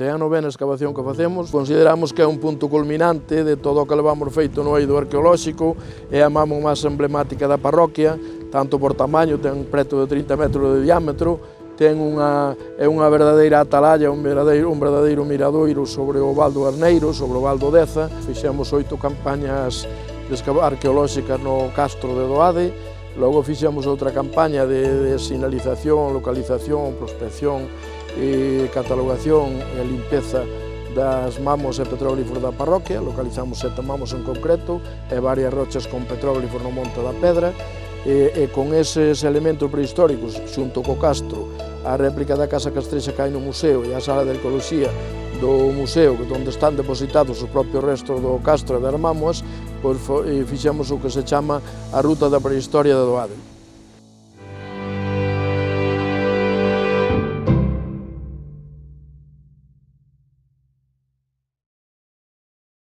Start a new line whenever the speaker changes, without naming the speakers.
é a novena excavación que facemos. Consideramos que é un punto culminante de todo o que levamos feito no eido arqueolóxico, é a mamo máis emblemática da parroquia, tanto por tamaño, ten preto de 30 metros de diámetro, é unha verdadeira atalaya, un verdadeiro miradoiro sobre o Val do Arneiro, sobre o Val do Deza. Fixemos 8 campañas arqueolóxicas no castro de Doade, logo fixemos outra campaña de sinalización, localización, prospección, catalogación e limpeza das mamos e petróglifos da parroquia. Localizamos 7 mamos en concreto e varias rochas con petróglifos no Monte da Pedra, e con eses elementos prehistóricos, xunto co castro, a réplica da Casa Castrexa que hai no museo e a sala de arqueoloxía do museo, onde están depositados os propios restos do castro e das mámoas, pois fixemos o que se chama a ruta da prehistoria de Doade.